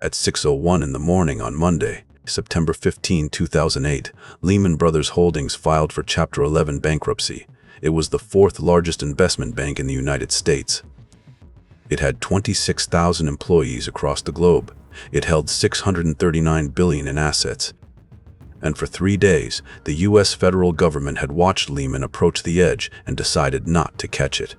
At 6:01 in the morning on Monday, September 15, 2008, Lehman Brothers Holdings filed for Chapter 11 bankruptcy. It was the fourth largest investment bank in the United States. It had 26,000 employees across the globe. It held $639 billion in assets. And for 3 days, the U.S. federal government had watched Lehman approach the edge and decided not to catch it.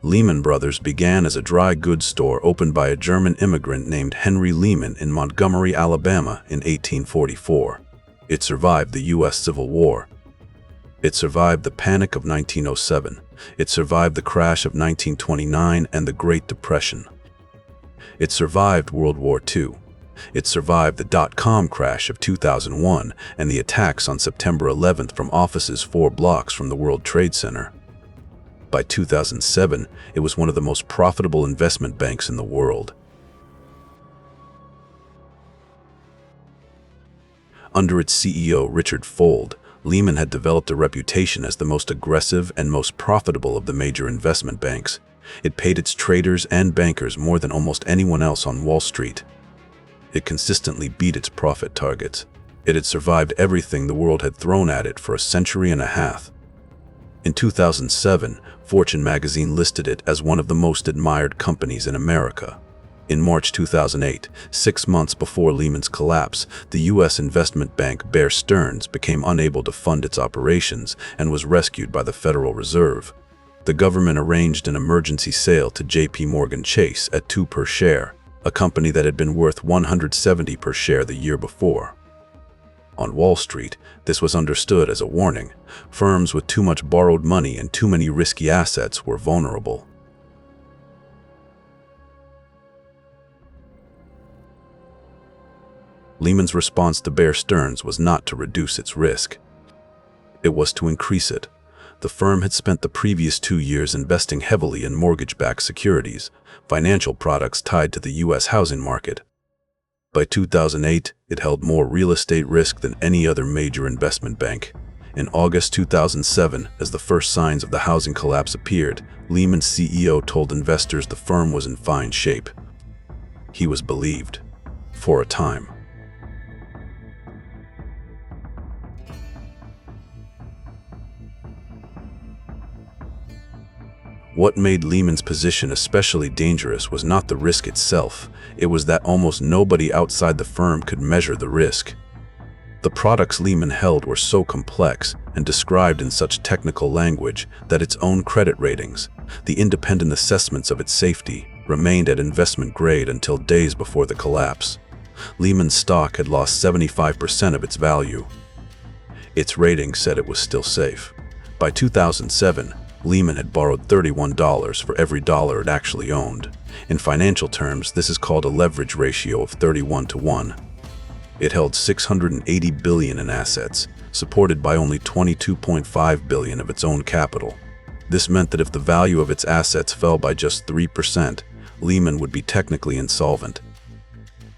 Lehman Brothers began as a dry goods store opened by a German immigrant named Henry Lehman in Montgomery, Alabama in 1844. It survived the U.S. Civil War. It survived the Panic of 1907. It survived the crash of 1929 and the Great Depression. It survived World War II. It survived the dot-com crash of 2001 and the attacks on September 11th from offices 4 blocks from the World Trade Center. By 2007, it was one of the most profitable investment banks in the world. Under its CEO, Richard Fuld, Lehman had developed a reputation as the most aggressive and most profitable of the major investment banks. It paid its traders and bankers more than almost anyone else on Wall Street. It consistently beat its profit targets. It had survived everything the world had thrown at it for a century and a half. In 2007, Fortune magazine listed it as one of the most admired companies in America. In March 2008, 6 months before Lehman's collapse, the U.S. investment bank Bear Stearns became unable to fund its operations and was rescued by the Federal Reserve. The government arranged an emergency sale to J.P. Morgan Chase at $2 per share, a company that had been worth $170 per share the year before. On Wall Street, this was understood as a warning. Firms with too much borrowed money and too many risky assets were vulnerable. Lehman's response to Bear Stearns was not to reduce its risk. It was to increase it. The firm had spent the previous 2 years investing heavily in mortgage-backed securities, financial products tied to the U.S. housing market. By 2008, it held more real estate risk than any other major investment bank. In August 2007, as the first signs of the housing collapse appeared, Lehman's CEO told investors the firm was in fine shape. He was believed. For a time. What made Lehman's position especially dangerous was not the risk itself, it was that almost nobody outside the firm could measure the risk. The products Lehman held were so complex and described in such technical language that its own credit ratings, the independent assessments of its safety, remained at investment grade until days before the collapse. Lehman's stock had lost 75% of its value. Its rating said it was still safe. By 2007, Lehman had borrowed $31 for every dollar it actually owned. In financial terms, this is called a leverage ratio of 31-to-1. It held $680 billion in assets, supported by only $22.5 billion of its own capital. This meant that if the value of its assets fell by just 3%, Lehman would be technically insolvent.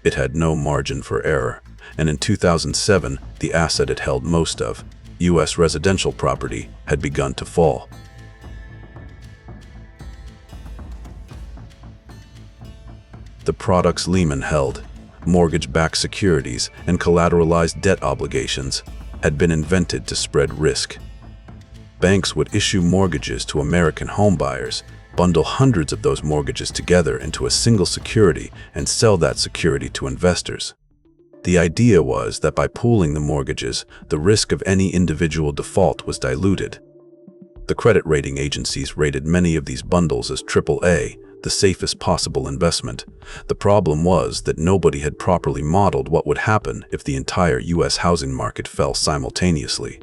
It had no margin for error, and in 2007, the asset it held most of, U.S. residential property, had begun to fall. The products Lehman held, mortgage-backed securities and collateralized debt obligations, had been invented to spread risk. Banks would issue mortgages to American homebuyers, bundle hundreds of those mortgages together into a single security and sell that security to investors. The idea was that by pooling the mortgages, the risk of any individual default was diluted. The credit rating agencies rated many of these bundles as AAA, the safest possible investment. The problem was that nobody had properly modeled what would happen if the entire U.S. housing market fell simultaneously.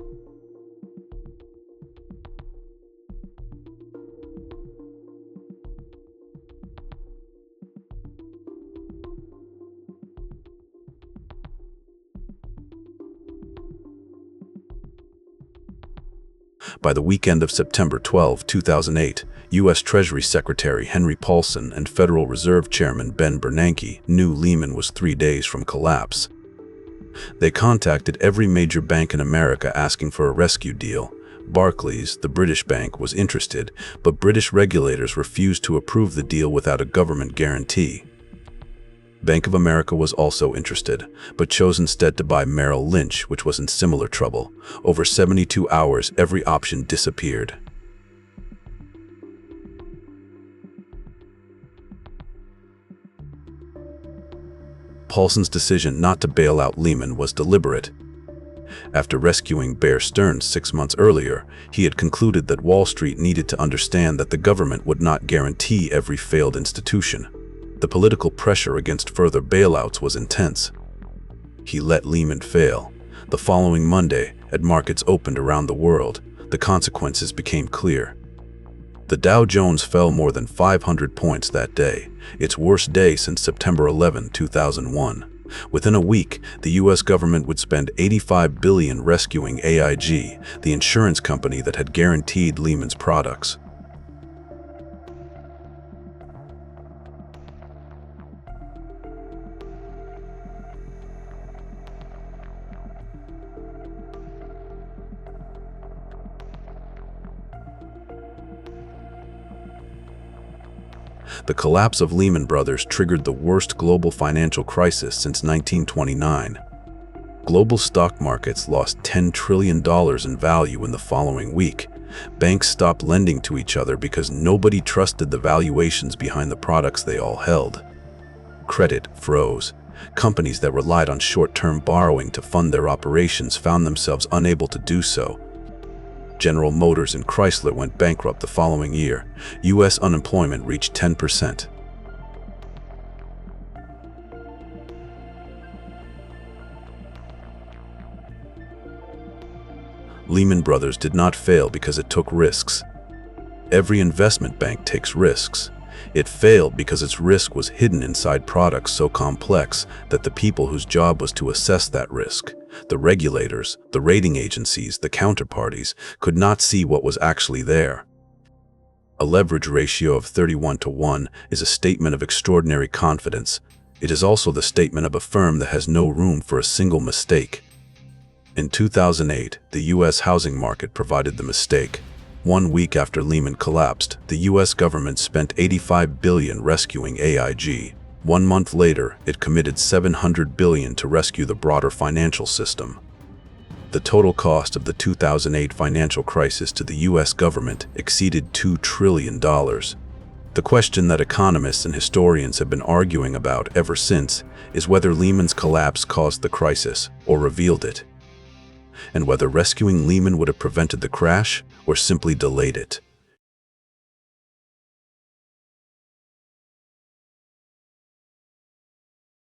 By the weekend of September 12, 2008, U.S. Treasury Secretary Henry Paulson and Federal Reserve Chairman Ben Bernanke knew Lehman was 3 days from collapse. They contacted every major bank in America asking for a rescue deal. Barclays, the British bank, was interested, but British regulators refused to approve the deal without a government guarantee. Bank of America was also interested, but chose instead to buy Merrill Lynch, which was in similar trouble. Over 72 hours, every option disappeared. Paulson's decision not to bail out Lehman was deliberate. After rescuing Bear Stearns 6 months earlier, he had concluded that Wall Street needed to understand that the government would not guarantee every failed institution. The political pressure against further bailouts was intense. He let Lehman fail. The following Monday, as markets opened around the world, the consequences became clear. The Dow Jones fell more than 500 points that day, its worst day since September 11, 2001. Within a week, the U.S. government would spend $85 billion rescuing AIG, the insurance company that had guaranteed Lehman's products. The collapse of Lehman Brothers triggered the worst global financial crisis since 1929. Global stock markets lost $10 trillion in value in the following week. Banks stopped lending to each other because nobody trusted the valuations behind the products they all held. Credit froze. Companies that relied on short-term borrowing to fund their operations found themselves unable to do so. General Motors and Chrysler went bankrupt the following year. U.S. unemployment reached 10%. Lehman Brothers did not fail because it took risks. Every investment bank takes risks. It failed because its risk was hidden inside products so complex that the people whose job was to assess that risk, the regulators, the rating agencies, the counterparties, could not see what was actually there. A leverage ratio of 31-1 is a statement of extraordinary confidence. It is also the statement of a firm that has no room for a single mistake. In 2008, the U.S. housing market provided the mistake. 1 week after Lehman collapsed, the U.S. government spent $85 billion rescuing AIG. 1 month later, it committed $700 billion to rescue the broader financial system. The total cost of the 2008 financial crisis to the U.S. government exceeded $2 trillion. The question that economists and historians have been arguing about ever since is whether Lehman's collapse caused the crisis or revealed it, and whether rescuing Lehman would have prevented the crash or simply delayed it.